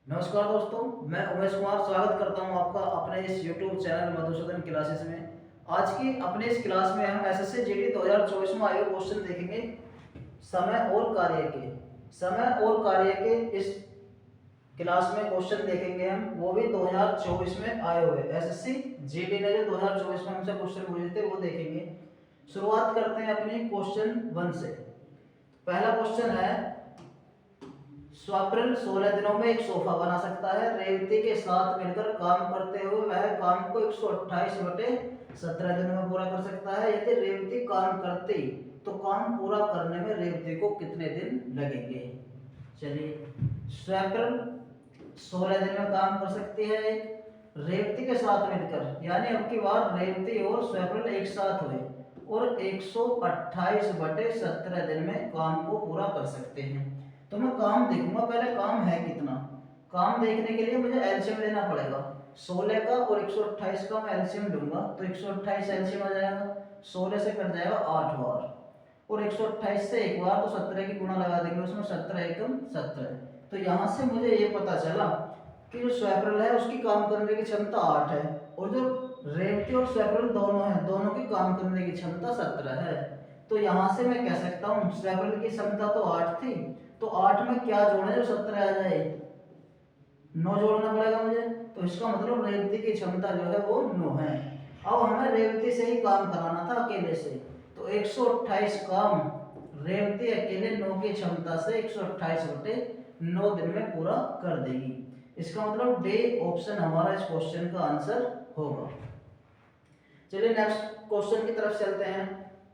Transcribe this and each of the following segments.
नमस्कार दोस्तों, मैं उमेश कुमार स्वागत करता हूं आपका अपने इस YouTube चैनल मधुसूदन क्लासेस में। आज की अपने इस क्लास में हम एसएससी जीडी 2024 में आए हुए क्वेश्चन देखेंगे समय और कार्य के इस क्लास में क्वेश्चन देखेंगे हम, वो भी 2024 में आए हुए एसएससी जीडी ने जो 2024 में हमसे क्वेश्चन पूछे थे वो देखेंगे। शुरुआत करते हैं अपनी क्वेश्चन 1 से। पहला क्वेश्चन है, स्वप्निल 16 दिनों में एक सोफा बना सकता है। रेवती के साथ मिलकर काम करते हुए वह काम को 128 बटे 17 दिनों में पूरा कर सकता है। यदि रेवती काम करती तो काम पूरा करने में रेवती को कितने दिन लगेंगे? चलिए, स्वप्निल 16 दिन में काम कर सकती है रेवती के साथ मिलकर, यानी अब की बार रेवती और स्वप्निल एक साथ हुए और 128 बटे 17 दिन में काम को पूरा कर सकते हैं। तो मैं काम देखूंगा पहले, काम है कितना। काम देखने के लिए मुझे एलसीएम लेना पड़ेगा। 16 का और 128 का मैं एलसीएम लूंगा तो 128 एलसीएम आ जाएगा, 16 से कट जाएगा 8 बार और 128 से एक बार तो 17 की गुणा लगा देंगे उसमें, 17 एकम 17। तो यहाँ से मुझे ये पता चला कि जो स्वप्निल है उसकी काम करने की क्षमता 8 है और जो रेवती और स्वप्निल दोनों हैं, दोनों की काम करने की क्षमता 17 है। तो यहाँ से मैं कह सकता हूँ स्वप्निल की क्षमता तो 8 थी, तो 8 में क्या जोड़े जो 17 आ जाए? 9 जोड़ना पड़ेगा मुझे। तो इसका मतलब रेवती की क्षमता जो है वो 9 है। अब हमें रेवती से ही काम कराना था अकेले से, तो 128 काम रेवती अकेले 9 की क्षमता से 128 बटे 9 दिन में पूरा कर देगी। इसका मतलब डे ऑप्शन हमारा इस क्वेश्चन का आंसर होगा। चलिए नेक्स्ट क्वेश्चन की तरफ चलते हैं।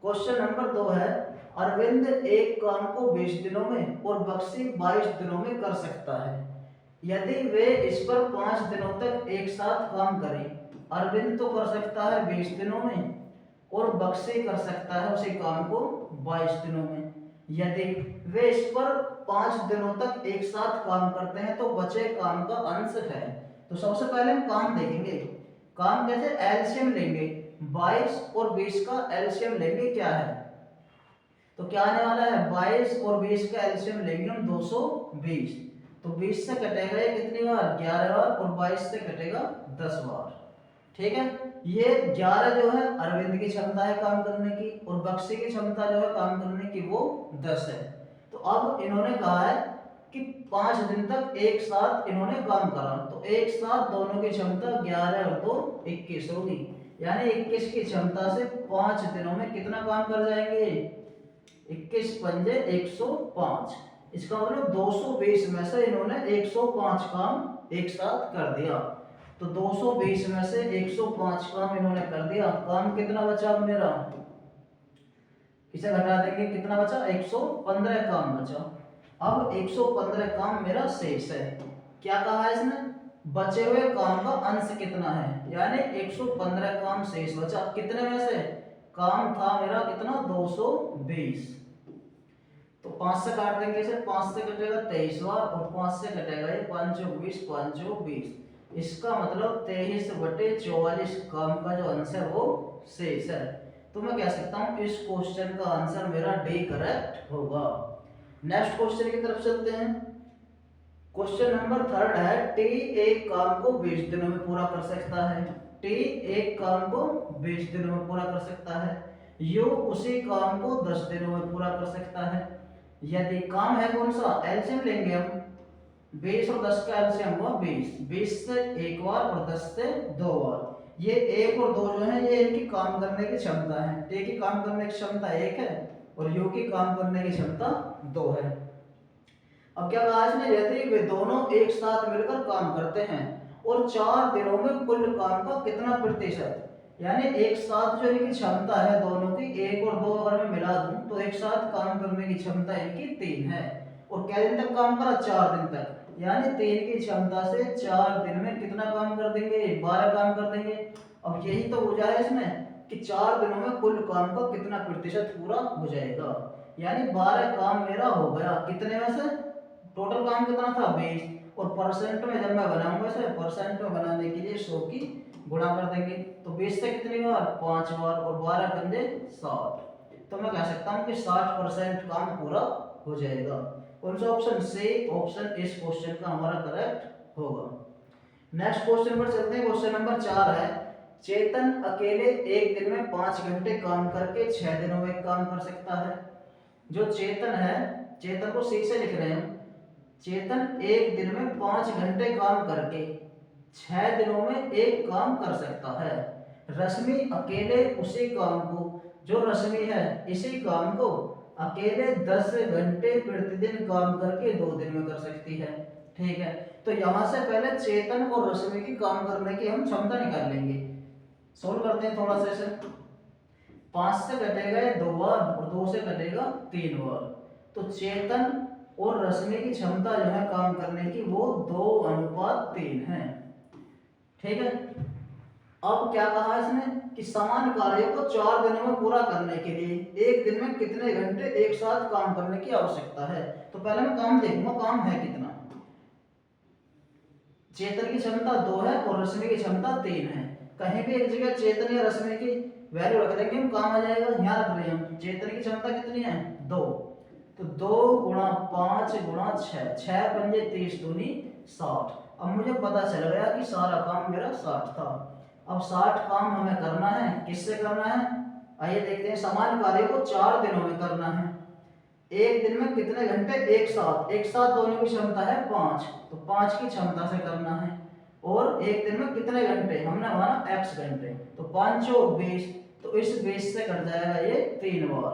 क्वेश्चन नंबर 2 है, अरविंद एक काम को 20 दिनों में और बख्शी 22 दिनों में कर सकता है। यदि वे इस पर 5 दिनों तक एक साथ काम करें, अरविंद तो कर सकता है 20 दिनों में और बख्शी कर सकता है उसी काम को 22 दिनों में। यदि वे इस पर 5 दिनों तक एक साथ काम करते हैं तो बचे काम का अंश है। तो सबसे पहले हम काम देखेंगे। काम कैसे? एलसीएम लेंगे, 22 और 20 का एलसीएम लेंगे, क्या है तो क्या आने वाला है? 22 और 20 का एलसीएम लेंगे हम 220। तो 20 से कटेगा ये कितनी बार? 11 बार और 22 से कटेगा 10 बार। ठीक है, ये 11 जो है अरविंद की क्षमता है काम करने की और बख्शी की क्षमता जो है काम करने की वो 10 है। तो अब इन्होंने कहा है कि 5 दिन तक एक साथ इन्होंने काम करा, तो एक साथ दोनों की क्षमता 11 और 2 21 होगी, यानी 21 की क्षमता से 5 दिनों में कितना काम कर जाएंगे? 21 पंजे 105। इसका मतलब 220 में से इन्होंने 105 काम एक साथ कर दिया। तो 220 में से 105 काम इन्होंने कर दिया। काम कितना बचा मेरा? इसे घटा देंगे, कितना बचा? 115 काम बचा। अब 115 काम मेरा शेष है। क्या कहा है इसने? बचे हुए काम का अंश कितना है, यानी 115 काम शेष बचा। कितने में से? काम था मेरा कितना? 220। तो 5 से काट देंगे इसे, 5 से कटेगा 23 बार और 5 से कटेगा ये 5 चौक 20, 5 चौक 20। इसका मतलब 23 बटे 44 काम का जो आंसर है वो शेष है। तो मैं कह सकता हूँ इस क्वेश्चन का आंसर मेरा डी करेक्ट होगा। नेक्स्ट क्वेश्चन की तरफ चलते हैं। क्वेश्चन नंबर 3 है, टी एक काम को 20 दिनों में पूरा कर सकता है। टी एक काम को 20 दिनों में पूरा कर सकता है। यू उसी काम को 10 दिनों में पूरा कर सकता है। यदि काम है कौन सा? एलसीएम लेंगे हम, 20 और 10 का एलसीएम हुआ 20, 20 से एक बार और 10 से दो बार। ये 1 और 2 जो है ये इनकी काम करने की क्षमता है। टी की काम करने की क्षमता 1 है और यू की काम करने की क्षमता 2 है। अब क्या कहा इसने? यदि वे दोनों एक साथ मिलकर काम करते हैं और 4 दिनों में कुल काम का कितना प्रतिशत, यानी एक साथ जो इनकी क्षमता है दोनों की, 1 और 2 अगर मैं मिला दूं तो एक साथ काम करने की क्षमता इनकी 3 है। और क्या दिन तक काम करा? 4 दिन तक, यानी 3 की क्षमता से 4 दिन में कितना काम कर देंगे? 12 काम कर देंगे। अब यही तो पूछा है इसमें कि 4 दिनों में कुल काम का कितना प्रतिशत पूरा हो जाएगा, यानी 12 काम मेरा हो गया। कितने में से? टोटल काम कितना था? 20। और परसेंट में जब मैं बनाऊंगा इसे, परसेंट में बनाने के लिए 100 की गुणा कर देंगे। तो 20 से कितनी बार? 5 बार और 12 पंजे 60। तो मैं कह सकता हूँ कि 60% काम पूरा हो जाएगा। कौन सा ऑप्शन? सी ऑप्शन इस क्वेश्चन का हमारा करेक्ट होगा। नेक्स्ट क्वेश्चन पर चलते हैं। क्वेश्चन नंबर 4 है, चेतन अकेले एक दिन में 5 घंटे काम करके 6 दिनों में काम कर सकता है। जो चेतन है, चेतन को सी से लिख रहे हैं, चेतन एक दिन में 5 घंटे काम करके 6 दिनों में एक काम कर सकता है। रश्मि अकेले उसी काम को, जो रश्मि है इसी काम को अकेले 10 घंटे प्रतिदिन काम करके 2 दिन में कर सकती है। ठीक है, तो यहां से पहले चेतन और रश्मि की काम करने की हम क्षमता निकाल लेंगे। सोल्व करते हैं थोड़ा सा इसे। 5 से कटेगा ये 2 बार और 2 से कटेगा 3 बार। तो चेतन और रश्मि की क्षमता जो है काम करने की वो 2:3 है। ठीक है, अब क्या कहा इसने कि समान कार्य को 4 दिनों में पूरा करने के लिए एक दिन में कितने घंटे एक साथ काम करने की आवश्यकता है। तो पहले मैं काम देखूंगा काम है कितना। चेतन की क्षमता 2 है और रश्मि की क्षमता 3 है। कहीं भी एक जगह चेतन या रश्मि की वैल्यू रख देंगे हम, काम आ जाएगा। यहाँ रख रहे हैं चेतन की क्षमता कितनी है 2, तो 2 गुणा 5 गुणा 6, 6 पंजे 30 दूनी 60। अब मुझे पता चल गया कि सारा काम मेरा 60 था। अब 60 काम हमें करना है, किससे करना है आइए देखते हैं। समान कार्य को 4 दिनों में करना है। एक दिन में कितने घंटे एक साथ, एक साथ दोनों की क्षमता है 5, तो 5 की क्षमता से करना है। और एक दिन में कितने घंटे हमने माना x घंटे, तो 5 चौक 20, तो इस 20 से कट जाएगा ये 3 बार,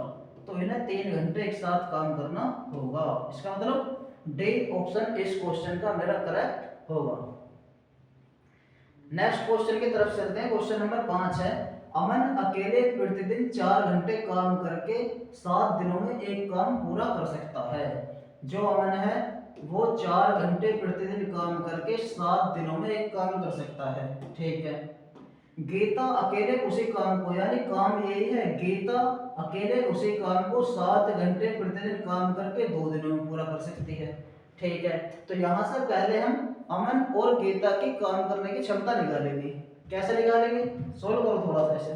तो इन्हें 3 घंटे एक साथ काम करना होगा। इसका मतलब डी ऑप्शन इस क्वेश्चन का मेरा करेक्ट होगा। नेक्स्ट क्वेश्चन की तरफ चलते हैं। क्वेश्चन नंबर 5 है, अमन अकेले प्रतिदिन 4 घंटे काम करके 7 दिनों में एक काम पूरा कर सकता है। जो अमन है वो 4 घंटे प्रतिदिन काम करके 7 दिनों में एक काम कर सकता है। ठीक है, गीता अकेले उसी काम को, यानी काम यही है गीता अकेले उसी काम को 7 घंटे प्रतिदिन काम करके 2 दिनों में पूरा कर सकती है। ठीक है, तो यहां से पहले हम अमन और गीता की काम करने की क्षमता निकालेंगे। कैसे निकालेंगे, सोल्व करो थोड़ा सा इसे।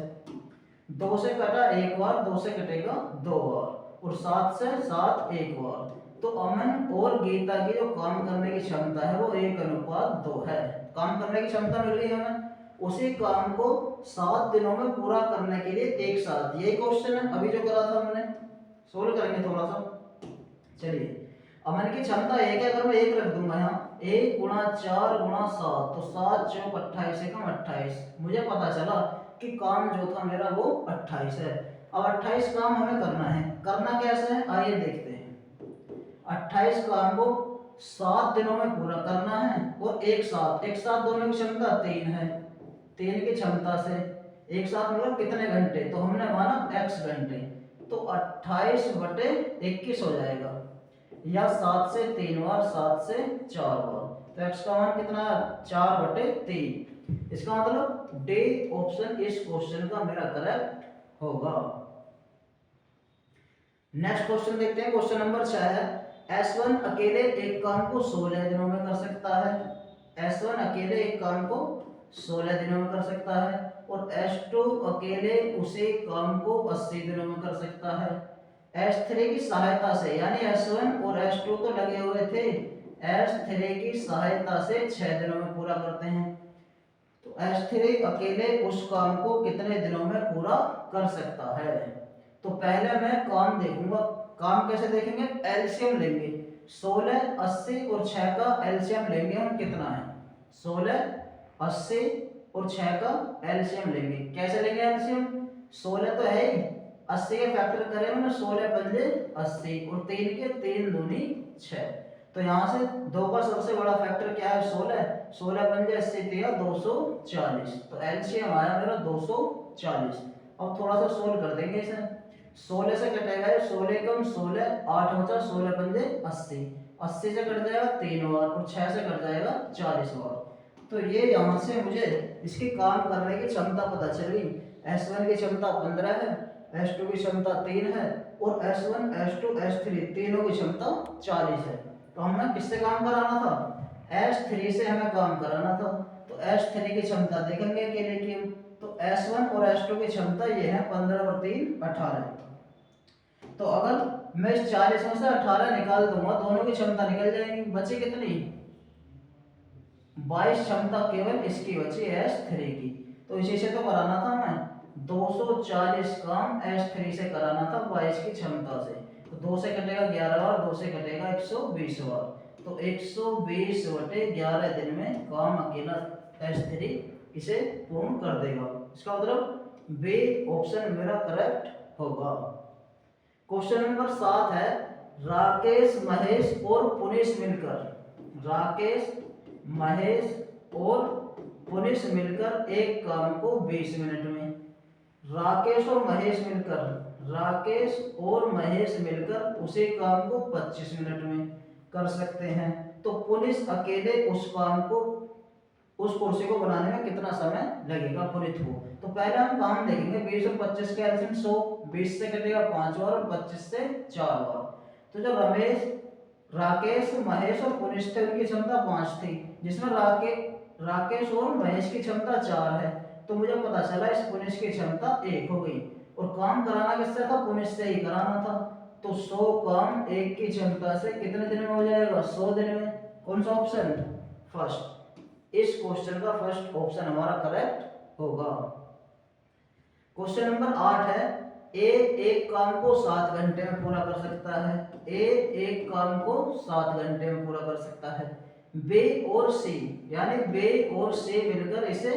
2 से कटा 1 बार, 2 से कटेगा 2 बार और 7 से 7 1 बार। तो अमन और गीता की जो काम करने की क्षमता है वो 1:2 है। काम करने की क्षमता मिल गई हमें। उसी काम को 7 दिनों में पूरा करने के लिए एक साथ, यही क्वेश्चन है अभी जो करा था हमने, सोल्व करेंगे थोड़ा सा। चलिए, अमन की क्षमता 1 है, अगर मैं 1 रख दूंगा यहाँ 1 गुणा 4 गुणा 7, तो 7 चौक 28 एकम 28। मुझे पता चला कि काम जो था मेरा वो 28 है। अब 28 काम हमें करना है, करना कैसे है आइए देखते हैं। 28 काम को 7 दिनों में पूरा करना है और एक साथ दोनों की क्षमता 3 है। 3 की क्षमता से एक साथ मतलब कितने घंटे, तो हमने माना x घंटे, तो 28/21 हो जाएगा, या 7 से 3 बार 7 से 4 बार, तो x का मान कितना है 4/3। इसका मतलब डी ऑप्शन इस क्वेश्चन का मेरा करेक्ट होगा। नेक्स्ट क्वेश्चन देखते हैं। क्वेश्चन नंबर 6 है, S1 अकेले एक काम को 16 दिनों में कर सकता है। S1 अकेले एक काम को 16 दिनों में कर सकता है और S2 अकेले उसी काम को 80 दिनों में कर सकता है। S3 की सहायता से, यानी S1 और S2 तो लगे हुए थे, S3 की सहायता से 6 दिनों में पूरा करते हैं। तो S3 अकेले उस काम को कितने दिनों में पूरा कर सकता है। तो पहले मैं काम देखूंगा। काम कैसे देखेंगे, एलसीएम लेंगे। 16, 80 और 6 का एलसीएम लेंगे हम, कितना है 16, 80 और 6 का एलसीएम लेंगे। कैसे लेंगे एलसीएम, 16 तो है ही, 80 के फैक्टर करें हमने, 16 पंजे 80 और 3 के 3 दूनी 6। तो यहाँ से 2 का सबसे बड़ा फैक्टर क्या है 16, 16 पंजे 80 दिया 240, तो एलसीएम आया मेरा 240। अब थोड़ा सा सोल्व कर देंगे इसे। 16 से कटेगा 16 कम 16, 8 बचा, 16 पंजे 80, 80 से कट जाएगा 3 बार और 6 से कट जाएगा 40 बार। तो ये यहाँ से मुझे इसकी काम करने की क्षमता पता चल गई। S1 की क्षमता 15 है, S2 की क्षमता 3 है और S1, S2, S3 तीनों की क्षमता 40 है। तो हमें किससे काम कराना था, S3 से हमें काम कराना था। तो S3 की क्षमता देखेंगे अकेले की, तो S1 और S2 की क्षमता ये है 15 और 3 18। तो अगर मैं इस 40 में से 18 निकाल दूंगा, दोनों की क्षमता निकल जाएगी, बची कितनी 22 क्षमता केवल इसकी बची S3 की, तो इसी से तो कराना था मैं 240 काम S3 से कराना था 22 की क्षमता से। तो 2 से कटेगा 11 बार, 2 से कटेगा 120 बार, तो 120/11 दिन में काम अकेला S3 इसे पूर्ण कर देगा। इसका मतलब बी ऑप्शन मेरा करेक्ट होगा। क्वेश्चन नंबर 7 है, राकेश महेश और पुनीश मिलकर, राकेश महेश और पुनीश मिलकर एक काम को 20 मिनट में, राकेश और महेश मिलकर, राकेश और महेश मिलकर उसी काम को 25 मिनट में कर सकते हैं, तो पुनीश अकेले उस काम को, उस कुर्सी को बनाने में कितना समय लगेगा पुनीत को। तो पहले हम काम देखेंगे, 20 और 25 का एलसीएम 100, 20 से कटेगा 5 बार और 25 से 4 बार। तो जो रमेश, राकेश, महेश और पुनीश थे उनकी क्षमता 5 थी, जिसमें राकेश और महेश की क्षमता 4 है, तो मुझे पता चला इस पुनीश की क्षमता 1 हो गई, और काम कराना किससे था, पुनीश से ही कराना था। तो 100 काम 1 की क्षमता से कितने दिन में हो जाएगा, 100 दिन में। कौन सा ऑप्शन, फर्स्ट। इस क्वेश्चन का फर्स्ट ऑप्शन हमारा करेक्ट होगा। क्वेश्चन नंबर 8 है, ए एक काम को 7 घंटे में पूरा कर सकता है, ए एक काम को 7 घंटे में पूरा कर सकता है, बी और सी, यानी बी और सी मिलकर इसे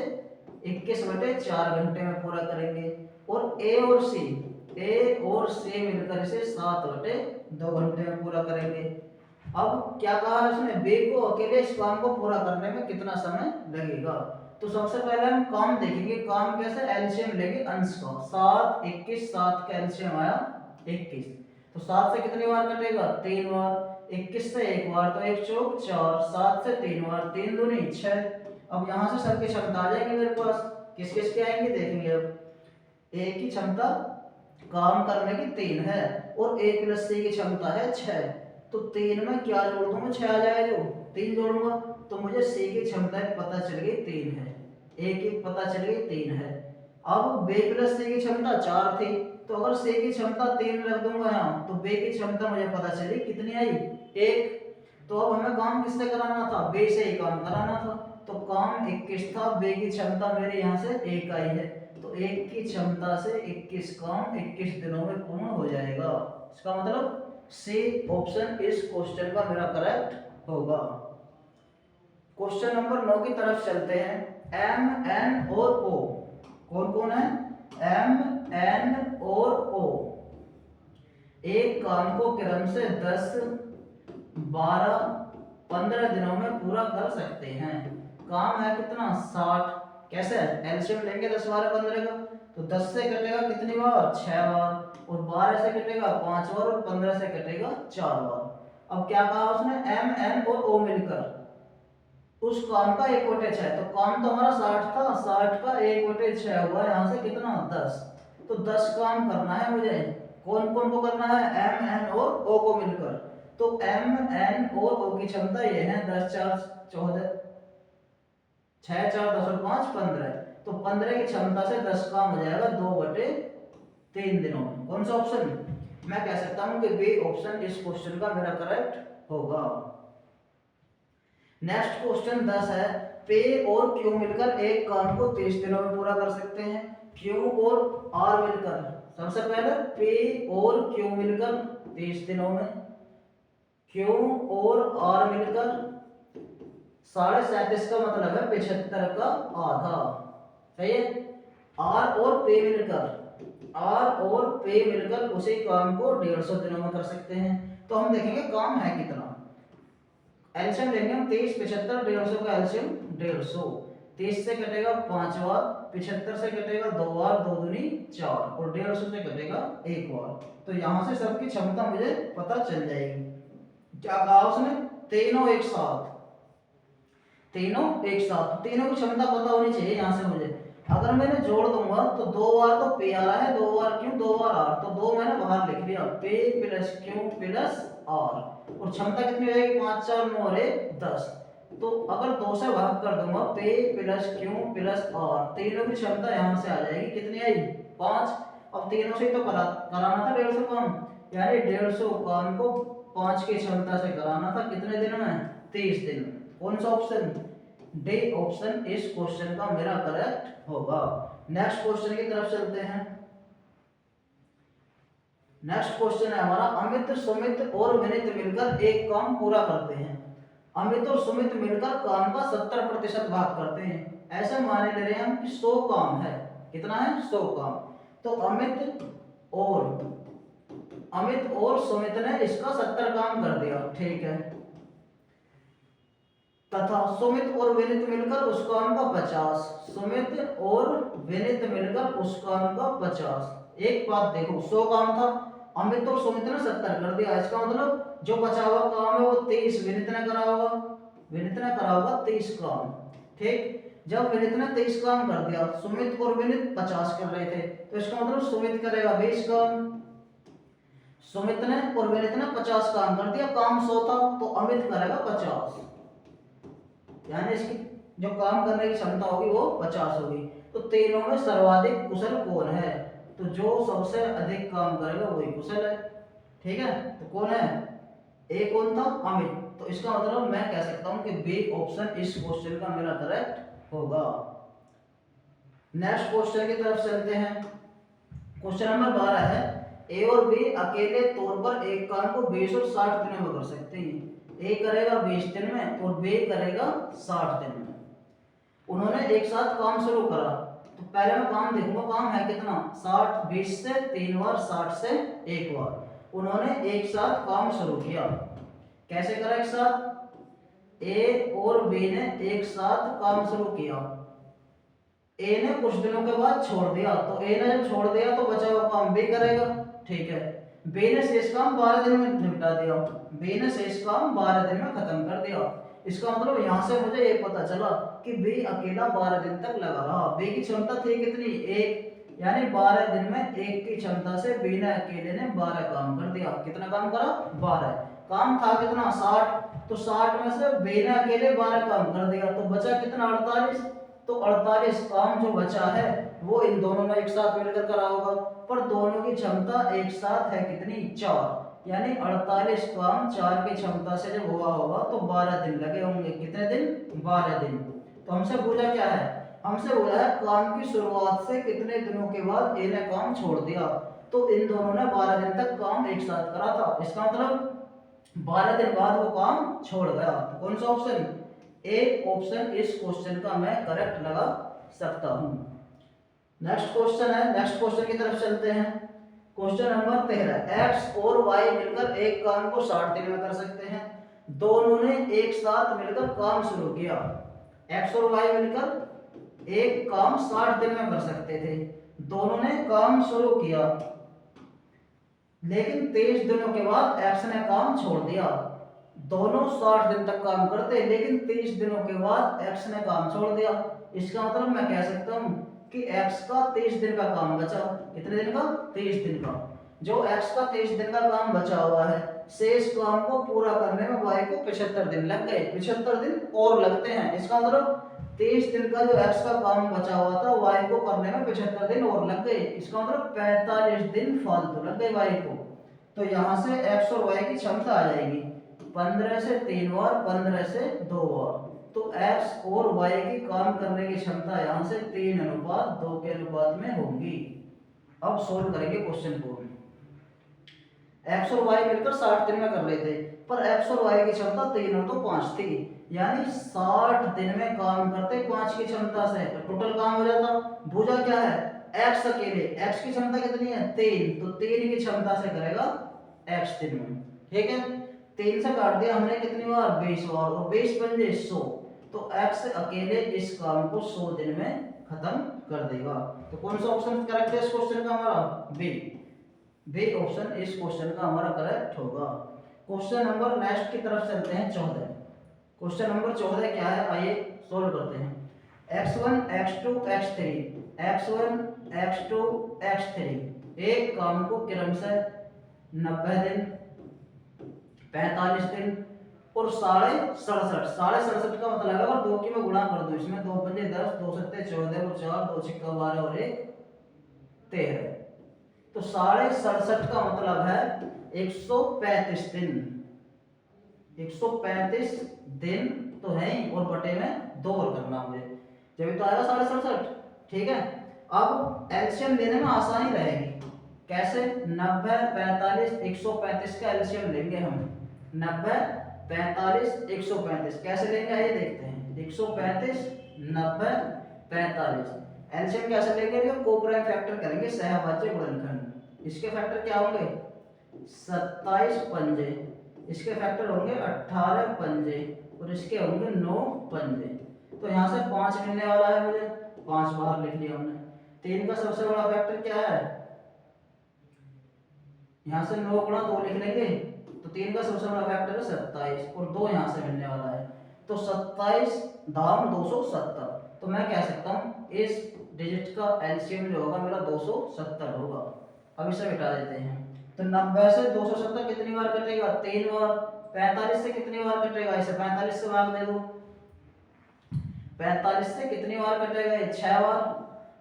21/4 घंटे में पूरा करेंगे, और ए और सी मिलकर इसे 7/2 घंटे में पूरा करेंगे। अब क्या कहा है उसने, बी को अकेले इस काम को पूरा करने में कितना समय लगेगा। तो सबसे पहले हम काम देखेंगे, काम कैसे, एलसीएम लेंगे अंश का, 7 21, 7 का एलसीएम आया 21, तो 7 से कितनी बार कटेगा, 3 बार, 21 से 1 बार, तो 1 चौक 4, 7 से 3 बार, 3 दूनी 6। अब यहाँ से सबकी क्षमता आ जाएंगे मेरे पास, किस किस के आएंगे देखेंगे। अब ए की क्षमता काम करने की 3 है, और ए प्लस सी की क्षमता है 6, तो 3 में क्या जोड़ दूंगा, 6 आ जाएगा, जो 3 जोड़ूंगा, तो मुझे सी की क्षमता पता चल गई 3 है, ए की पता चल गई 3 है। अब बी प्लस सी की क्षमता 4 थी, तो अगर सी की क्षमता 3 रख दूंगा यहाँ, तो बी की क्षमता मुझे पता चली कितनी आई, 1। तो अब हमें काम किससे कराना था, बी से ही काम कराना था, तो काम 21 था, बी की क्षमता मेरे यहाँ से 1 आई है, तो 1 की क्षमता से 21 काम 21 दिनों में पूर्ण हो जाएगा। इसका मतलब सी ऑप्शन इस क्वेश्चन का मेरा करेक्ट होगा। क्वेश्चन नंबर 9 की तरफ चलते हैं, एम एन और ओ, कौन कौन है, एम एन और ओ एक काम को क्रम से 10 12 15 दिनों में पूरा कर सकते हैं। काम है कितना, 60, कैसे, एलसीएम लेंगे 10 12 15 का, तो 10 से कटेगा कितनी बार, 6 बार, और 12 से कटेगा 5 बार, और 15 से कटेगा 4 बार। अब क्या कहा उसने, एम एन और ओ मिलकर उस काम का 1/6, तो काम तो हमारा 60 था, 60 का 1/6 हुआ, यहाँ से कितना 10, तो 10 काम करना है मुझे। कौन कौन को करना है, एम एन और ओ को मिलकर, तो एम एन और ओ की क्षमता ये है 10 4 14, 6 4 10 और 5 15, तो 15 की क्षमता से 10 काम हो जाएगा 2/3 दिनों में। कौन सा ऑप्शन, मैं कह सकता हूं कि बी ऑप्शन इस क्वेश्चन का मेरा करेक्ट होगा। नेक्स्ट क्वेश्चन 10 है, पे और क्यू मिलकर एक काम को 30 दिनों में पूरा कर सकते हैं, क्यू और आर मिलकर, सबसे पहले पे और क्यू मिलकर 30 दिनों में, क्यू और आर मिलकर 37.5 का मतलब है 75 का आधा, सही है। आर और पे मिलकर उसी काम को 150 दिनों में कर सकते हैं। तो हम देखेंगे काम है कितना, एलसीएम लेंगे हम 30 75 150 का एलसीएम 150, 30 से कटेगा 5 बार, 75 से कटेगा 2 बार, 2 दूनी 4, और 150 से कटेगा 1 बार, तो यहाँ से सबकी क्षमता मुझे पता चल जाएगी। क्या कहा उसने, तीनों एक साथ, तीनों की क्षमता पता होनी चाहिए यहाँ से मुझे। अगर मैंने जोड़ दूंगा तो 2 बार तो पे आ रहा है, 2 बार क्यों, 2 बार आर, तो 2 मैंने बाहर लिख लिया, पे प्लस क्यू प्लस आर, और क्षमता कितनी हो जाएगी, 5 4 9 और 10, तो अगर 2 से भाग कर दूंगा, पे प्लस क्यू प्लस आर, तीनों की क्षमता यहाँ से आ जाएगी, कितनी आई 5। अब तीनों से तो कराना था 150 काम, यानी 150 काम को 5 की क्षमता से कराना था, कितने दिन में, 30 दिन में। कौन सा ऑप्शन, डी ऑप्शन इस क्वेश्चन का मेरा करेक्ट होगा। नेक्स्ट क्वेश्चन की तरफ चलते हैं। नेक्स्ट क्वेश्चन है हमारा, अमित सुमित और विनीत मिलकर एक काम पूरा करते हैं। अमित और सुमित मिलकर काम का 70% भाग करते हैं। ऐसा मान ले रहे हैं हम कि 100 काम है। कितना है? 100 काम। तो अमित और सुमित ने इसका 70 काम कर दिया, ठीक है। तथा सुमित और विनीत मिलकर उस काम का 50। सुमित और विनीत मिलकर उस काम का 50। एक बात देखो, 100 काम था, अमित और सुमित ने 70 कर दिया। इसका मतलब जो बचा हुआ काम है वो 23 विनीत ने करा होगा। विनीत ने करा होगा 23 काम, ठीक। जब विनीत ने 23 काम कर दिया, सुमित और विनीत 50 कर रहे थे, तो इसका मतलब सुमित करेगा 20 काम। सुमित ने और विनीत ने 50 काम कर दिया, काम 100 था, तो अमित करेगा 50। यानी इसकी जो काम करने की क्षमता होगी वो 50 होगी। तो तीनों में सर्वाधिक कुशल कौन है? तो जो सबसे अधिक काम करेगा वही कुशल है, ठीक है। तो कौन है? ए कौन था? अमित। तो इसका मतलब मैं कह सकता हूं कि बी ऑप्शन इस क्वेश्चन का मेरा करेक्ट होगा। नेक्स्ट क्वेश्चन की तरफ चलते हैं। क्वेश्चन नंबर 12 है, ए और बी अकेले तौर पर एक काम को 20 और 60 दिनों में कर सकते हैं। ए करेगा 20 दिन में और बी करेगा 60 दिन में। उन्होंने एक साथ काम शुरू करा, तो पहले मैं काम देखूंगा, काम है कितना? 60, 20 से 3 बार, 60 से 1 बार। उन्होंने एक साथ काम शुरू किया। कैसे करा एक साथ? ए और बी ने एक साथ काम शुरू किया। ए ने कुछ दिनों के बाद छोड़ दिया, तो ए ने जब छोड़ दिया तो बचा हुआ काम बी करेगा, ठीक है। बी ने शेष काम 12 दिन में निपटा दिया। बी ने शेष काम 12 दिन में खत्म कर दिया। इसका मतलब यहाँ से मुझे ये पता चला कि बी अकेला 12 दिन तक लगा रहा। बी की क्षमता थी कितनी? 1, यानी 12 दिन में 1 की क्षमता से बी ने अकेले ने 12 काम कर दिया। कितना काम करा? 12। काम था कितना? 60, तो 60 में से बी ने अकेले 12 काम कर दिया, तो बचा कितना? 48। तो 48 काम जो बचा है वो इन दोनों ने एक साथ मिलकर करा होगा, पर दोनों की क्षमता एक साथ है कितनी? 4, यानी 48 काम 4 की क्षमता से जब हुआ होगा तो 12 दिन लगे होंगे। कितने दिन? 12 दिन। तो हमसे पूछा क्या है? हमसे बोला है काम की शुरुआत से कितने दिनों के बाद ए ने काम छोड़ दिया। तो इन दोनों ने 12 दिन तक काम एक साथ करा था, इसका मतलब 12 दिन बाद वो काम छोड़ गया। तो कौन सा ऑप्शन? ए ऑप्शन इस क्वेश्चन का मैं करेक्ट लगा सकता हूं। नेक्स्ट क्वेश्चन है, नेक्स्ट क्वेश्चन की तरफ चलते हैं। क्वेश्चन नंबर 13, एक्स और वाई मिलकर एक काम को 60 दिन में कर सकते हैं। दोनों ने एक साथ मिलकर काम शुरू किया। एक्स और वाई मिलकर एक काम 60 दिन में कर सकते थे। दोनों ने काम शुरू किया, लेकिन 23 दिनों के बाद एक्स ने काम छोड़ दिया। दोनों 60 दिन तक काम करते, लेकिन 23 दिनों के बाद एक्स ने काम छोड़ दिया। इसका मतलब मैं कह सकता हूं कि एक्स का 23 दिन का काम बचा। कितने दिन का? 23 दिन का। जो एक्स का 23 दिन का काम बचा हुआ है, शेष काम को पूरा करने में वाई को 75 दिन लग गए। 75 दिन और लगते हैं। इसका मतलब 23 दिन का जो एक्स का काम बचा हुआ था, वाई को करने में 75 दिन और लग गए। इसका मतलब 45 दिन फालतू लग गए वाई को। तो यहाँ से एक्स और वाई की क्षमता आ जाएगी 15 से 3 बार, 15 से 2 बार। तो x और y की काम करने की क्षमता यहाँ से 3:2 के अनुपात में होगी। अब सोल्व करेंगे क्वेश्चन को। x और y मिलकर 60 दिन में कर रहे थे, पर x और y की क्षमता 3 और 2 5 थी, यानी 60 दिन में काम करते 5 की क्षमता से, तो टोटल काम हो जाता। भुजा क्या है? x अकेले, x की क्षमता कितनी है? 3, तो 3 की क्षमता से करेगा x दिन में, ठीक है। 3 से काट दिया हमने कितनी बार? 20 बार, और 20 बन जाए 100, तो x अकेले इस काम को 100 दिन में खत्म कर देगा। तो कौन सा ऑप्शन करेक्ट है इस क्वेश्चन का? हमारा बी ऑप्शन इस क्वेश्चन का हमारा करेक्ट होगा। क्वेश्चन नंबर नेक्स्ट की तरफ चलते हैं 14। क्वेश्चन नंबर 14 क्या है? आइए सोल्व करते हैं। x1 x2 x3 x1 x2 x3 एक काम को क्रमशः 90 दिन, 45 दिन और 67.5 का मतलब है अगर 2 की मैं गुणा कर दूं, इसमें 2 पंजे 10, 2 सत्ते 14 और 4, 2 छिक्का 12 और 1 13, तो 67.5 का मतलब है 135 दिन। 135 दिन तो है ही, और बटे में 2 और करना मुझे, जब तो आएगा 67.5। ठीक है, अब एलसीएम लेने में आसानी रहेगी। कैसे? 90, 45, 135 का एलसीएम लेंगे हम। 90, 45, 135 कैसे लेंगे आइए देखते हैं। 135, 90, 45 एलसीएम कैसे लेंगे? कोप्राइम फैक्टर करेंगे, सहभाज्य गुणनखंड। इसके फैक्टर क्या होंगे? 27 पंजे, इसके फैक्टर होंगे 18 पंजे, और इसके होंगे 9 पंजे। तो यहाँ से 5 मिलने वाला है मुझे, 5 बाहर लिख लिया हमने। 3 का सबसे बड़ा फैक्टर क्या है? यहाँ से 9 गुणा 2 लिख लेंगे, तो 3 का सबसे बड़ा फैक्टर है 27, और 2 यहाँ से मिलने वाला है। तो 27 धाम 270। तो मैं कह सकता हूँ इस डिजिट का एलसीएम जो होगा मेरा 270 होगा। अब इसे मिटा देते हैं। तो 90 से 270 कितनी बार कटेगा? 3 बार। 45 से कितनी बार कटेगा? इसे 45 से भाग दे दो। 45 से कितनी बार कटेगा? 6 बार।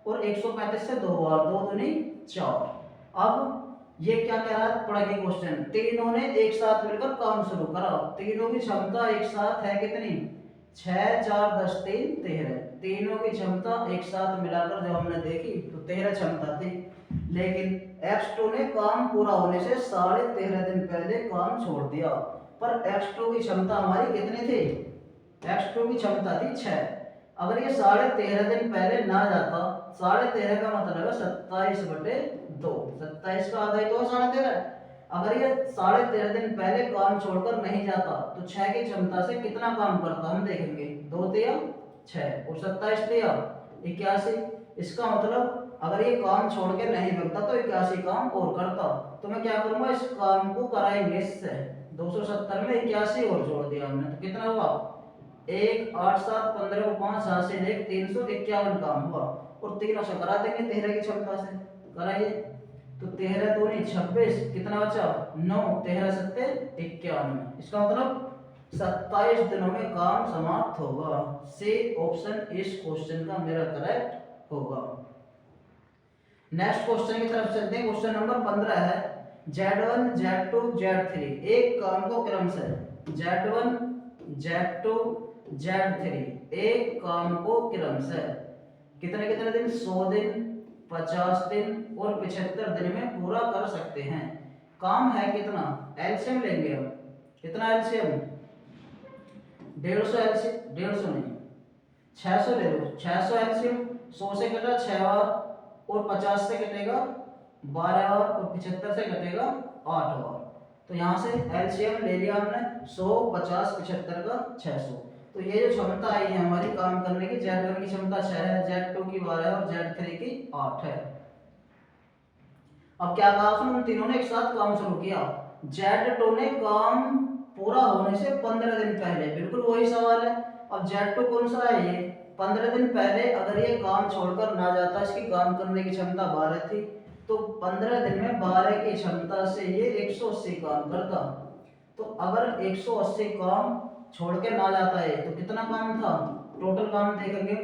और 135 से 2 बार, 2 दूनी 4। अब ये क्या कह रहा है? पढ़ेंगे क्वेश्चन। तीनों ने एक साथ मिलकर काम शुरू करा, तीनों की क्षमता एक साथ है कितनी? 6, 4, 10, 3, 13। तीनों की क्षमता एक साथ मिलाकर जब हमने देखी तो 13 क्षमता थी। लेकिन X2 ने काम पूरा होने से 13.5 दिन पहले काम छोड़ दिया। पर X2 की क्षमता हमारी कितनी थी? X2 की क्षमता थी 6। अगर ये 13.5 दिन पहले ना जाता, 13.5 का मतलब है 27/2, 27 का आधा ही तो 13.5। अगर ये 13.5 दिन पहले काम छोड़कर नहीं जाता तो 6 की क्षमता से कितना काम करता हम देखेंगे। 2 तिया 6 और 27 तिया 81। इसका मतलब अगर ये काम छोड़ के नहीं लगता तो 81 काम और करता। तो मैं क्या करूंगा, इस काम को कराएंगे इससे। 270 में 81 और जोड़ दिया हमने, तो कितना हुआ? 1, 8, 7, 15 को 5 7 से 1, 351 काम हुआ। और तीनों से करा देंगे 13 की क्षमता से। कराइए तो 13 दूनी 26, कितना बचा? 9, 13 सत्ते 51। इसका मतलब 27 दिनों में काम समाप्त होगा। सी ऑप्शन इस क्वेश्चन का मेरा करेक्ट होगा। नेक्स्ट क्वेश्चन की तरफ चलते हैं। क्वेश्चन नंबर 15 है Z1, Z2, Z3 एक काम को क्रम से Z1, Z2, Z3 एक काम को क्रम से कितने कितने दिन? 100 दिन, 50 दिन और 75 दिन में पूरा कर सकते हैं। काम है कितना? एलसीएम लेंगे हम। कितना एलसीएम? 150 एलसीएम, 150 नहीं 600 ले लो। 600 एलसीएम 100 से कटा 6 बार, और 50 से कटेगा 12 बार, और 75 से कटेगा 8 बार। तो यहाँ से एलसीएम ले लिया हमने 100, 50, 75 का 600। तो ये जो क्षमता आई है हमारी काम करने की, Z1 की क्षमता 6 है, Z2 की 12 है, और Z3 की 8 है। अब क्या कहा उसने? उन तीनों ने एक साथ काम शुरू किया। Z2 ने काम पूरा होने से 15 दिन पहले, बिल्कुल वही सवाल है। अब Z2 कौन सा है? ये 15 दिन पहले अगर ये काम छोड़कर ना जाता, इसकी काम करने की क्षमता 12 थी, तो 15 दिन में 12 की क्षमता से ये 180 काम करता। तो अगर 180 काम छोड़ के ना जाता है तो कितना काम था? टोटल काम देखेंगे,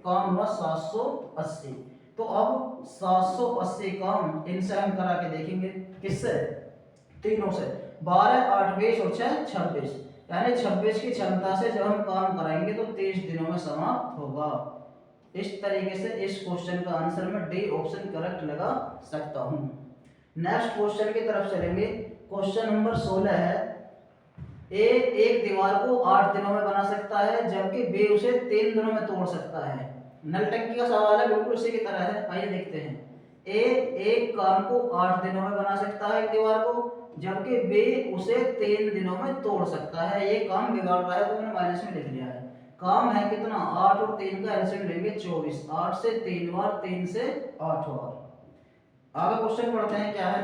काम हुआ 780। तो अब 780 काम इनसे हम करा के देखेंगे। किससे? तीनों से। 12, 8, 20 और 6, 26, यानी 26 की क्षमता से जब हम काम कराएंगे तो 30 दिनों में समाप्त होगा। इस तरीके से इस क्वेश्चन का आंसर में डी ऑप्शन करेक्ट लगा सकता हूं। नेक्स्ट क्वेश्चन की तरफ चलेंगे। क्वेश्चन नंबर 16 है ए एक दीवार को 8 दिनों में बना सकता है, जबकि बी उसे 3 दिनों में तोड़ सकता है। नल टंकी का सवाल है, बिल्कुल उसी की तरह है। आइए देखते हैं। ए एक काम को 8 दिनों में बना सकता है एक दीवार को, जबकि बी उसे 3 दिनों में तोड़ सकता है। ये काम बिगाड़ रहा है, तो मैंने माइनस में लिख लिया है। काम है कितना? 8 और 3 का एलसीएम लेंगे 24। 8 से 3 बार, 3 से 8 बार। आगे क्वेश्चन पढ़ते हैं क्या है।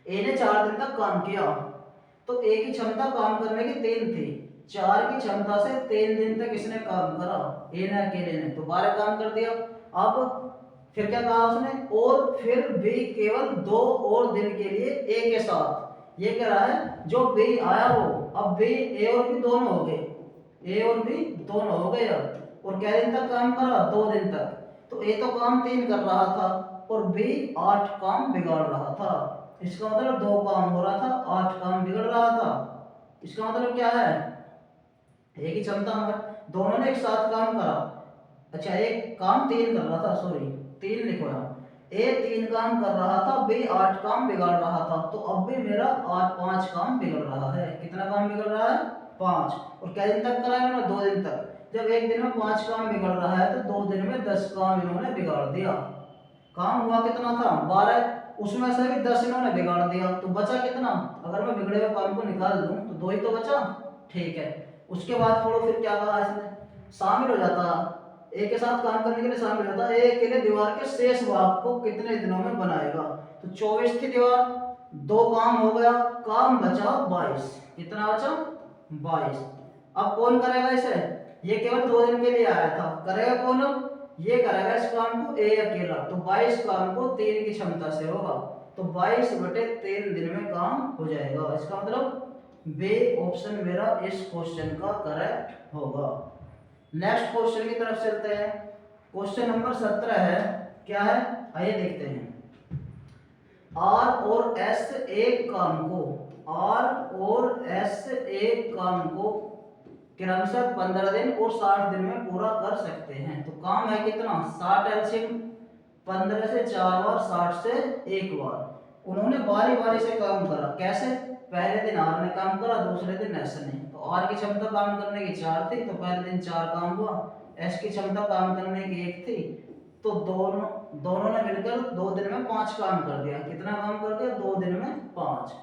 ए ने 4 दिन तक काम किया, तो ए की क्षमता काम करने की 3 थी। 4 की क्षमता से 3 दिन तक इसने काम करा, ए ने अकेले ने, तो 12 काम कर दिया। अब फिर क्या कहा उसने? और फिर बी केवल 2 और दिन के लिए ए के साथ। ये कह रहा है जो बी आया वो, अब बी ए और बी दोनों हो गए, ए और बी दोनों हो गए अब। और क्या दिन तक काम करा? 2 दिन तक। तो ए तो काम 3 कर रहा था और बी 8 काम बिगाड़ रहा था। इसका मतलब 2 काम हो रहा था, 8 काम बिगड़ रहा था। इसका मतलब क्या है? ए की क्षमता दोनों ने एक साथ काम करा। अच्छा, एक काम 3 कर रहा था, सॉरी 3 लिखो यहाँ। ए 3 काम कर रहा था, बी 8 काम बिगाड़ रहा था। तो अब भी मेरा 5 काम बिगड़ रहा है। कितना काम बिगड़ रहा है? 5। और क्या दिन तक करा है? 2 दिन तक। जब एक दिन में 5 काम बिगड़ रहा है तो 2 दिन में 10 काम इन्होंने बिगाड़ दिया। काम हुआ कितना था? 12। उसमें से भी 10 इन्होंने बिगाड़ दिया, तो बचा कितना? अगर मैं बिगड़े हुए काम को निकाल दूं तो 2 ही तो बचा। ठीक है, उसके बाद थोड़ा फिर क्या कहा इसने? शामिल हो जाता, एक के साथ काम करने के लिए शामिल होता है। एक अकेले दीवार के शेष भाग को कितने दिनों में बनाएगा? तो 24 थी दीवार, 2 काम हो गया, काम बचा 22। कितना बचा? 22। अब कौन करेगा इसे? ये केवल 2 दिन के लिए आया था, करेगा कौन? ये करेगा इस काम को ए अकेला। तो 22 काम को 3 की क्षमता से होगा, तो 22/3 दिन में काम हो जाएगा। इसका मतलब बी ऑप्शन मेरा इस क्वेश्चन का करेक्ट होगा। नेक्स्ट क्वेश्चन की तरफ चलते हैं। क्वेश्चन नंबर 17 है, क्या है आइए देखते हैं। आर और एस एक काम को, आर और एस एक काम को क्रमशः 15 दिन और 60 दिन में पूरा कर सकते हैं। तो काम है कितना? 60 एलसीएम, 15 से 4 बार, 60 से 1 बार। उन्होंने बारी बारी से काम करा। कैसे? पहले दिन आर ने काम करा, दूसरे दिन एस ने। तो आर की क्षमता काम करने की 4 थी, तो पहले दिन 4 काम हुआ। एस की क्षमता काम करने की 1 थी, तो दोनों ने मिलकर 2 दिन में 5 काम कर दिया। कितना काम कर दिया? 2 दिन में 5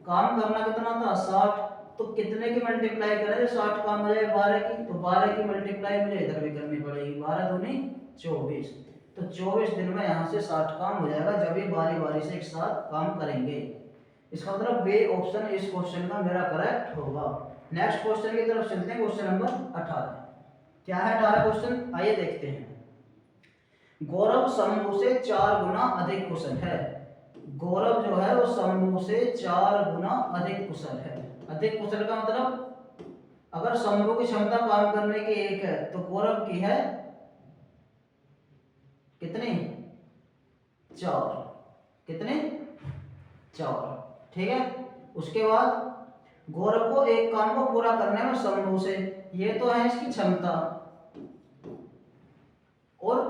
काम। करना कितना था? 60। तो कितने की मल्टीप्लाई करें जो 60 काम हो जाए? 12 की। तो 12 की मल्टीप्लाई मुझे इधर भी करनी पड़ेगी। 12 दूनी 24। तो 24 दिन में यहाँ से 60 काम हो जाएगा, जब ये बारी बारी से एक साथ काम करेंगे। इसका मतलब बी ऑप्शन इस क्वेश्चन का मेरा करेक्ट होगा। नेक्स्ट क्वेश्चन की तरफ चलते हैं। Question number 18। क्या है 18 क्वेश्चन? आइए देखते हैं। गौरव शंभू से 4 गुना अधिक कुशल है। गौरव जो है वो शंभू से 4 गुना अधिक कुशल है। अधिक कुशल का मतलब, अगर शंभू की क्षमता काम करने की 1 है तो गौरव की है कितनी? 4। कितने? 4। ठीक है। उसके बाद गौरव को एक काम को पूरा करने में शंभू से, ये तो है इसकी क्षमता, और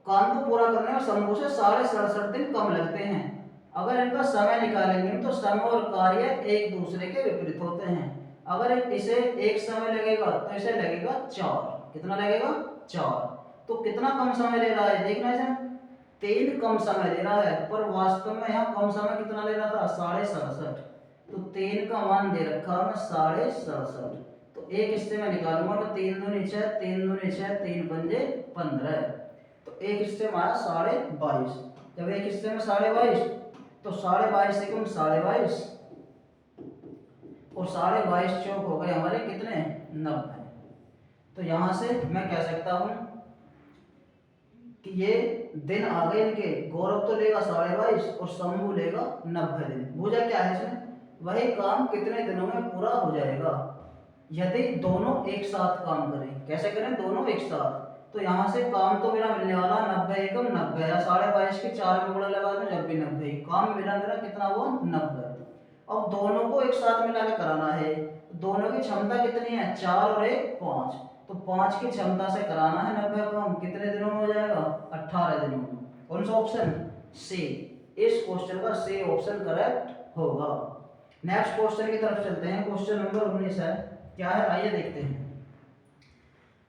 काम को पूरा करने में शंभू से 67.5 दिन कम लगते हैं। अगर इनका समय निकालेंगे तो समय और कार्य एक दूसरे के विपरीत होते हैं। अगर इसे एक समय लगेगा तो इसे लगेगा 4। कितना लगेगा? 4। तो कितना कम समय ले रहा है देखना इसे। 3 कम समय ले रहा है, पर वास्तव में यहाँ कम समय कितना ले रहा था? 67.5। तो 3 का मान दे रखा मैं 67.5। तो एक हिस्से में निकालूंगा तो 3 दूनी 6, 3 दूनी 6, 3 पंजे 15। तो एक हिस्से में आया 22.5। जब एक हिस्से में 22.5, तो 22.5 से कम 22.5, और 22.5 चौक हो गए हमारे कितने? 90। तो यहां से मैं कह सकता हूं कि ये दिन आ गए इनके। गौरव तो लेगा 22.5 और शंभू लेगा 90 दिन। बुझा क्या है इसमें? वही काम कितने दिनों में पूरा हो जाएगा यदि दोनों एक साथ काम करें। कैसे करें? दोनों एक साथ। तो यहाँ से काम तो मेरा मिलने वाला 90 एकम 90 या 22.5 के 4 में गुणा लगा दूं, जब भी 90 काम मिला मेरा कितना हुआ? 90। अब दोनों को एक साथ मिला के कराना है। दोनों की क्षमता कितनी है? 4 और 1 5। तो 5 की क्षमता से कराना है 90 काम। कितने दिनों में हो जाएगा? 18 दिनों में। कौन सा ऑप्शन? सी। इस क्वेश्चन का सी ऑप्शन करेक्ट होगा। नेक्स्ट क्वेश्चन की तरफ चलते हैं। क्वेश्चन नंबर 19 है, क्या है आइए देखते हैं।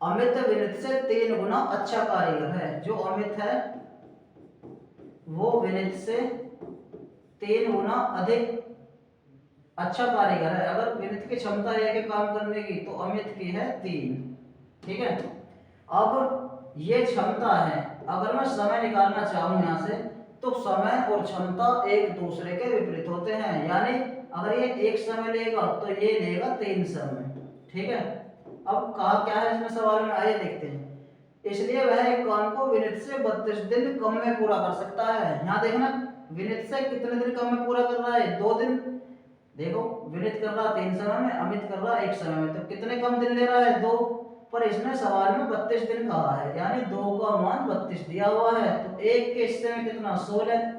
अमित विनित से 3 गुना अच्छा कारीगर है। जो अमित है वो विनित से 3 गुना अधिक अच्छा कारीगर है। अगर विनित की क्षमता है के काम करने की, तो अमित की है 3। ठीक है। अब ये क्षमता है, अगर मैं समय निकालना चाहूं यहां से, तो समय और क्षमता एक दूसरे के विपरीत होते हैं। यानी अगर ये 1 समय लेगा तो ये लेगा 3 समय। ठीक है। अब कहा क्या है इसमें सवाल में, आइए देखते हैं। इसलिए वह एक काम को विनित से 32 दिन कम में पूरा कर सकता है। यहाँ देखना, विनित से कितने दिन कम में पूरा कर रहा है? 2 दिन। देखो, विनित कर रहा 3 समय में, अमित कर रहा 1 समय में, तो कितने कम दिन ले रहा है? 2। पर इसने सवाल में 32 दिन कहा है, यानी 2 का मान 32 दिया हुआ है। तो 1 के हिस्से में कितना? 16।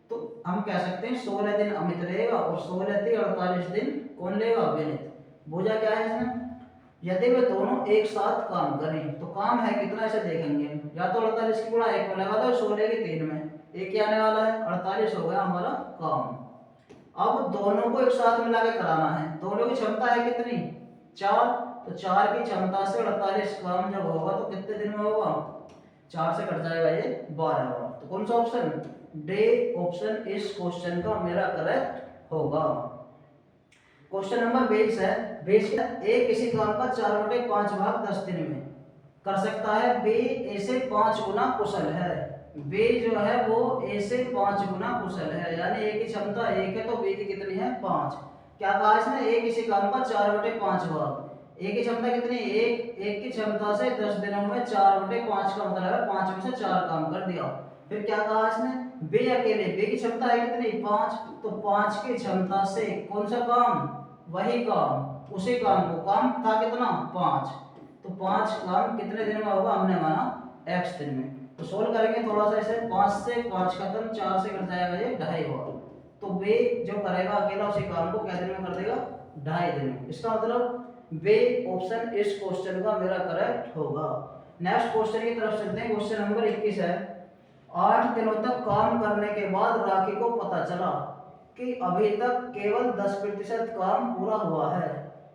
तो हम कह सकते हैं 16 दिन अमित लेगा और 16 से 48 दिन कौन लेगा? विनित। बुझा क्या है इसमें? यदि वे दोनों एक साथ काम करें तो काम है कितना, ऐसे देखेंगे। या तो 48 की गुणा 1 में लगा दो, 16 की 3 में, एक ही आने वाला है, 48 हो गया हमारा काम। अब दोनों को एक साथ मिला के कराना है। दोनों की क्षमता है कितनी, 4, तो 4 की क्षमता से 48 काम जब होगा तो कितने दिन में होगा, 4 से कट जाएगा ये 12 होगा। तो कौन सा ऑप्शन, डे ऑप्शन इस क्वेश्चन का मेरा करेक्ट होगा। क्वेश्चन नंबर 20 है। 20 ए किसी काम का 4/5 भाग 10 दिन में कर सकता है, बी ए से 5 गुना कुशल है। बी जो है वो ए से 5 गुना कुशल है, यानी ए की क्षमता 1 है तो बी की कितनी है 5। क्या कहा इसने, ए किसी काम का 4/5 भाग, ए की क्षमता कितनी, एक की क्षमता से 10 दिनों में 4/5 का मतलब है 5 में से 4 काम कर दिया। फिर क्या कहा इसने, बी अकेले, बी की क्षमता है कितनी 5, तो 5 की क्षमता से कौन सा काम, वही काम, उसी काम को, काम था कितना 5, तो 5 काम कितने दिन में होगा, हमने माना x दिन में। तो सोल्व करेंगे थोड़ा सा इसे, 5 से 5 खत्म, 4 से कट जाएगा ये 2.5 होगा। तो वे जो करेगा अकेला उसी काम को क्या दिन में कर देगा, 2.5 दिन में। इसका मतलब वे ऑप्शन इस क्वेश्चन का मेरा करेक्ट होगा। नेक्स्ट क्वेश्चन की तरफ चलते हैं। क्वेश्चन नंबर 21 है। 8 दिनों तक काम करने के बाद राखी को पता चला कि अभी तक केवल 10% काम पूरा हुआ है।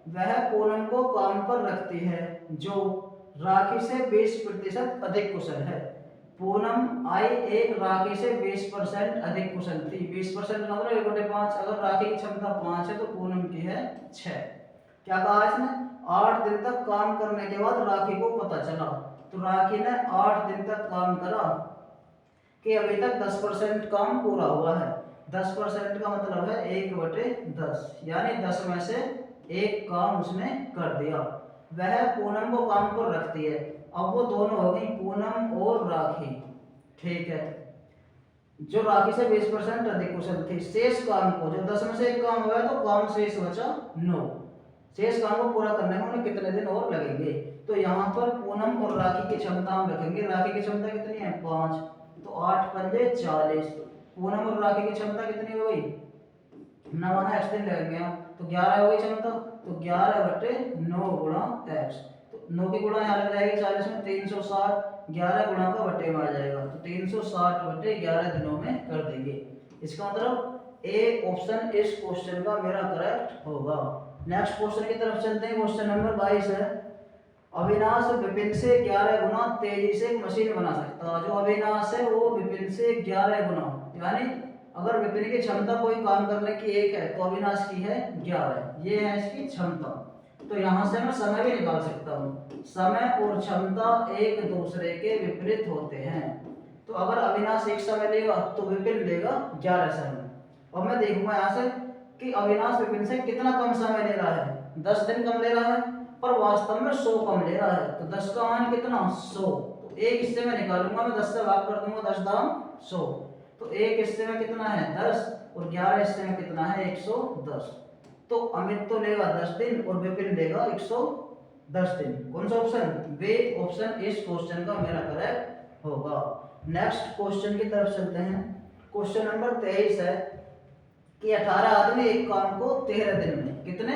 वह पूनम को काम पर रखती है जो राखी से 20% अधिक कुशल है। पूनम आई एक राखी से 20% अधिक कुशल थी। 20% मतलब 1/5, अगर राखी की क्षमता 5 है तो पूनम की है 6। क्या कहा इसने, 8 दिन तक काम करने के बाद राखी को पता चला, तो राखी ने 8 दिन तक काम करा कि अभी तक 10% काम पूरा हुआ है। 10% का मतलब है 1/10, यानी 10 में से एक काम उसने कर दिया। वह पूनम को काम पर रखती है। अब वो दोनों हो गई, पूनम और राखी, ठीक है। जो राखी से 20% अधिक कुशल थी, शेष काम को, जो 10 में से एक काम हुआ है तो काम शेष बचा 9, शेष काम को पूरा करने में उन्हें कितने दिन और लगेंगे। तो यहाँ पर पूनम और राखी की क्षमता हम रखेंगे। राखी की क्षमता कितनी है 5, तो 8 पंजे 40। पूनम और राखी की क्षमता कितनी हो गई, 9 x दिन लगेंगे हम, तो 11 हो गई क्षमता, तो 11/9 गुणा x, तो 9 की गुणा यहाँ लग जाएगी 40 में, 360, 11 गुणा का बटे में आ जाएगा, तो 360/11 दिनों में कर देंगे। इसका मतलब ए ऑप्शन इस क्वेश्चन का मेरा करेक्ट होगा। नेक्स्ट क्वेश्चन की तरफ चलते हैं। क्वेश्चन नंबर 22 है। अविनाश विपिन से 11 गुना तेजी से एक मशीन बना सकता है। जो अविनाश है वो विपिन से 11 गुना, यानी अगर विपिन की क्षमता कोई काम करने की 1 है तो अविनाश की है 11, ये है इसकी क्षमता। तो यहाँ से मैं समय भी निकाल सकता हूँ। समय और क्षमता एक दूसरे के विपरीत होते हैं, तो अगर अविनाश 1 समय लेगा तो विपिन लेगा 11 समय। और मैं देखूंगा यहाँ से कि अविनाश विपिन से कितना कम समय ले रहा है, 10 दिन कम ले रहा है, पर वास्तव में 100 कम ले रहा है। तो 10 का मान कितना 100, तो एक हिस्से में निकालूंगा मैं, 10 से भाग कर दूंगा, 10 दाम 100, तो एक हिस्से में कितना है 10, और 11 हिस्से में कितना है 110। तो अमित तो लेगा 10 दिन और विपिन लेगा 110 दिन। कौन सा ऑप्शन, बे ऑप्शन इस क्वेश्चन का मेरा करेक्ट होगा। नेक्स्ट क्वेश्चन की तरफ चलते हैं। क्वेश्चन नंबर 23 है कि 18 आदमी एक काम को 13 दिन में, कितने,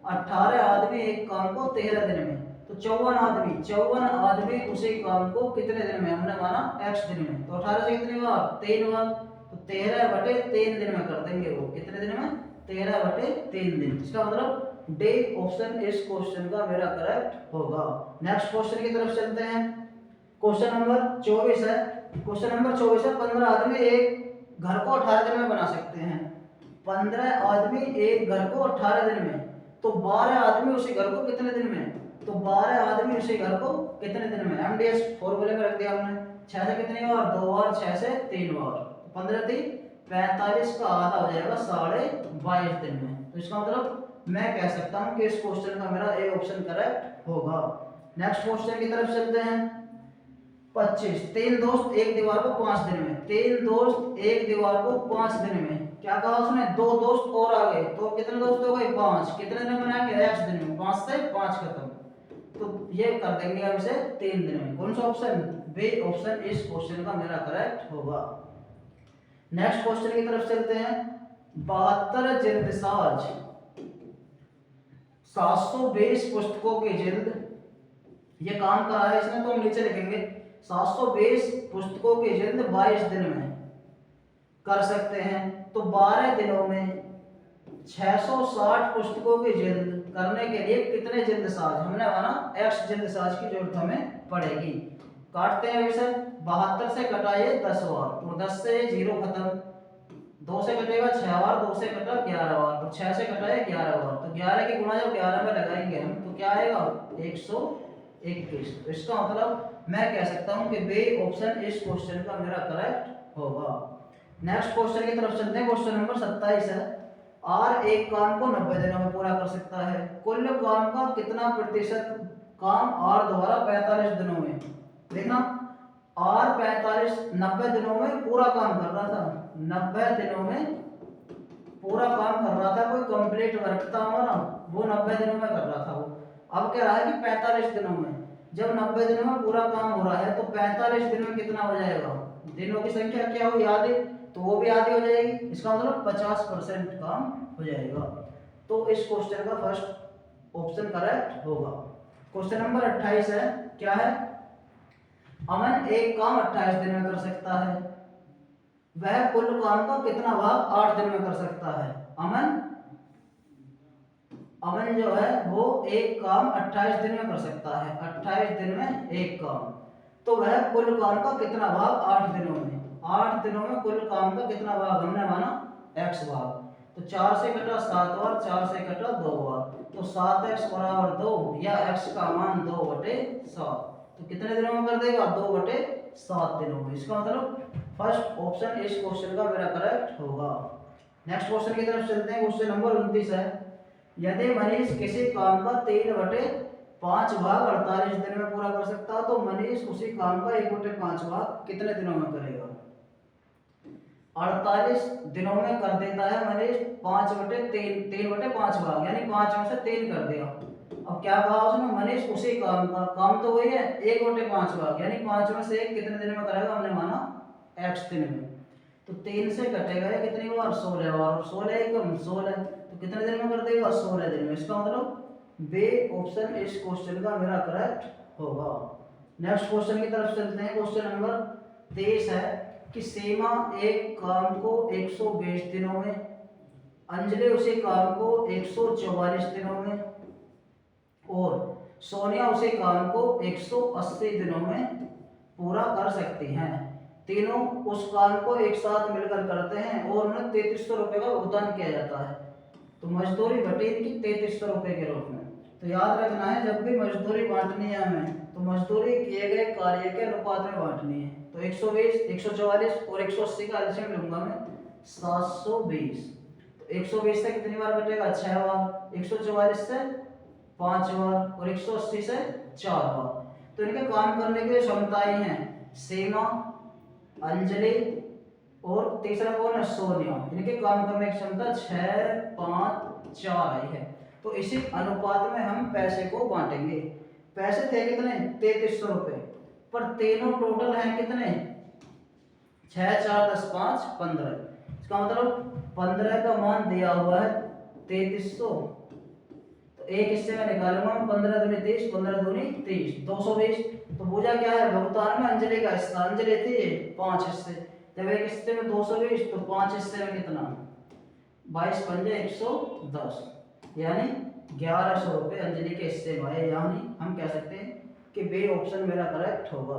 18 आदमी एक काम को 13 दिन में, तो 54 आदमी उसी काम को कितने दिन में, हमने माना x दिन में, तो 18 से कितनी बार 3 बार, तो 13/3 दिन में कर देंगे वो, कितने दिन में 13/3 दिन। इसका मतलब डे ऑप्शन इस क्वेश्चन का मेरा करेक्ट होगा। नेक्स्ट क्वेश्चन की तरफ चलते हैं। क्वेश्चन नंबर 24 है। क्वेश्चन नंबर 24 है, 15 आदमी एक घर को 18 दिन में बना सकते हैं। 15 आदमी एक घर को 18 दिन में, तो 12 आदमी उसी घर को कितने दिन में, तो 12 आदमी उसी घर को कितने दिन में, एमडीएस फॉर्मूले में रख दिया हमने। 6 से कितनी बार 2 बार, 6 से 3 बार, 15 3 45 का आधा हो जाएगा 22.5 दिन में। तो इसका मतलब मैं कह सकता हूं कि इस क्वेश्चन का मेरा ए ऑप्शन करेक्ट होगा। नेक्स्ट क्वेश्चन की तरफ चलते हैं। 25, 3 दोस्त एक दीवार को 5 दिन में, 3 दोस्त एक दीवार को 5 दिन में, क्या कहा उसने, 2 दोस्त और आ गए, तो कितने दोस्त हो गए 5, कितने दिन में बनाएंगे x दिन में, 5 से 5 खत्म, तो ये कर देंगे अब इसे 3 दिन में। कौन सा ऑप्शन, बी ऑप्शन इस क्वेश्चन का मेरा करेक्ट होगा। नेक्स्ट क्वेश्चन की तरफ चलते हैं। 72 जिल्दसाज 720 पुस्तकों की जिल्द, ये काम करा है इसने, तो हम नीचे लिखेंगे 720 पुस्तकों की जिल्द 22 दिन में कर सकते हैं। तो 12 दिनों में 660 पुस्तकों की जिल्द करने के लिए कितने जिल्दसाज, हमने माना x जिल्दसाज की जरूरत हमें पड़ेगी। काटते हैं सर, 72 से कटाइए 10 बार, तो 10 से 0 खत्म, 2 से कटेगा 6 बार, 2 से कटा 11 बार, तो 6 से कटाए 11 बार, तो 11 की गुणा जब 11 में लगाएंगे हम तो क्या आएगा 121। तो इसका मतलब मैं कह सकता हूं कि बी ऑप्शन इस क्वेश्चन का मेरा करेक्ट होगा। नेक्स्ट क्वेश्चन की तरफ चलते हैं। क्वेश्चन नंबर 27 है, आर एक काम को 90 दिनों में पूरा कर सकता है, कुल काम का कितना प्रतिशत काम आर द्वारा 45 दिनों में। देखना आर 90 दिनों में पूरा काम कर रहा था, 90 दिनों में पूरा काम कर रहा था, कोई कंप्लीट वर्क था हमारा वो 90 दिनों में कर रहा था वो। अब कह रहा है कि 45 दिनों में, जब 90 दिनों में पूरा काम हो रहा है तो 45 दिन में कितना हो जाएगा, दिनों की संख्या क्या हुई आधी, तो वो भी आधी हो जाएगी, इसका मतलब 50% काम हो जाएगा। तो इस क्वेश्चन का फर्स्ट ऑप्शन करेक्ट होगा। क्वेश्चन नंबर 28 है, क्या है, अमन एक काम 28 दिन में कर सकता है, वह कुल काम का कितना भाग 8 दिन में कर सकता है। अमन जो है वो एक काम 28 दिन में कर सकता है, 28 दिन में एक काम, तो वह कुल काम का कितना भाग 8 दिनों में, 8 दिनों में कुल काम का कितना भाग हमने माना x भाग, तो 4 से कटा 7 बार, 4 से कटा 2 बार, तो 7x बराबर 2 या x का मान 2/7, तो कितने दिनों में कर देगा 2/7 दिनों में। इसका मतलब फर्स्ट ऑप्शन इस क्वेश्चन का मेरा करेक्ट होगा। नेक्स्ट क्वेश्चन की तरफ चलते हैं। क्वेश्चन नंबर 29 है, यदि मनीष किसी काम का 3/5 भाग 48 दिन में पूरा कर सकता है, तो मनीष उसी काम का 1/5 भाग कितने दिनों में करेगा। 48 दिनों में कर देता है मनीष 3/5 भाग, यानी 5 में से 3 कर दिया। अब क्या कहा उसने, मनीष उसी काम का, काम तो वही है 1/5 भाग, यानी 5 में से 1 कितने दिन में करेगा, हमने माना x दिन में, तो 3 से कटेगा ये कितनी बार 16 बार, और 16 एकम 16, तो कितने दिन में कर देगा 16 दिन में। इसका मतलब बी ऑप्शन इस क्वेश्चन का मेरा करेक्ट होगा। नेक्स्ट क्वेश्चन की तरफ चलते हैं। क्वेश्चन नंबर 23 है कि सीमा एक काम को 120 दिनों में, अंजलि उसी काम को 144 दिनों में, और सोनिया उसी काम को 180 दिनों में पूरा कर सकती हैं। तीनों उस काम को एक साथ मिलकर करते हैं और उन्हें 3300 रुपये का भुगतान किया जाता है, तो मजदूरी घटी इनकी 3300 रुपये के रूप में। तो याद रखना है जब भी मजदूरी बांटनी है हमें, तो मजदूरी किए गए कार्य के अनुपात में बांटनी है। तो 120, 144 और 180 का एलसीएम लूंगा मैं 720, तो 120 से कितनी बार कटेगा 6 बार, 144 से 5 बार और 180 से 4 बार। तो इनके काम करने की क्षमताएं हैं, सीमा, अंजलि और तीसरा कौन है सोनिया, इनके काम करने की क्षमता 6, 5, 4 आई है। तो इसी अनुपात में हम पैसे को बांटेंगे। पैसे थे कितने 3300 रुपये, पर तीनों टोटल हैं कितने 6, 4, 10, 5, 15। इसका मतलब 15 का मान दिया हुआ है 3300, तो एक हिस्से में निकालूंगा 15 दूनी 30, 15 दूनी 30, 220। तो पूजा क्या है भुगतान में अंजलि का हिस्सा, अंजलि थी 5 हिस्से, जब एक हिस्से में 220 तो 5 हिस्से में कितना 22 पंजे 110, यानी 1100 रुपये अंजलि के हिस्से में आए, यानी हम कह सकते हैं कि बी ऑप्शन मेरा करेक्ट होगा।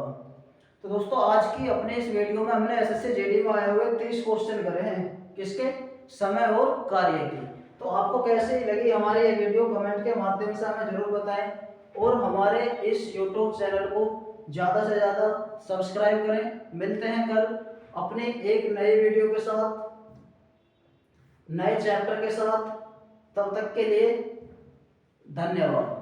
तो दोस्तों आज की अपने इस वीडियो में हमने एसएससी जीडी में आए हुए 30 क्वेश्चन करे हैं, किसके, समय और कार्य की। तो आपको कैसी लगी हमारी ये वीडियो, कमेंट के माध्यम से हमें जरूर बताएं, और हमारे इस YouTube चैनल को ज़्यादा से ज़्यादा सब्सक्राइब करें। मिलते हैं कल अपने एक नए वीडियो के साथ, नए चैप्टर के साथ, तब तक के लिए धन्यवाद।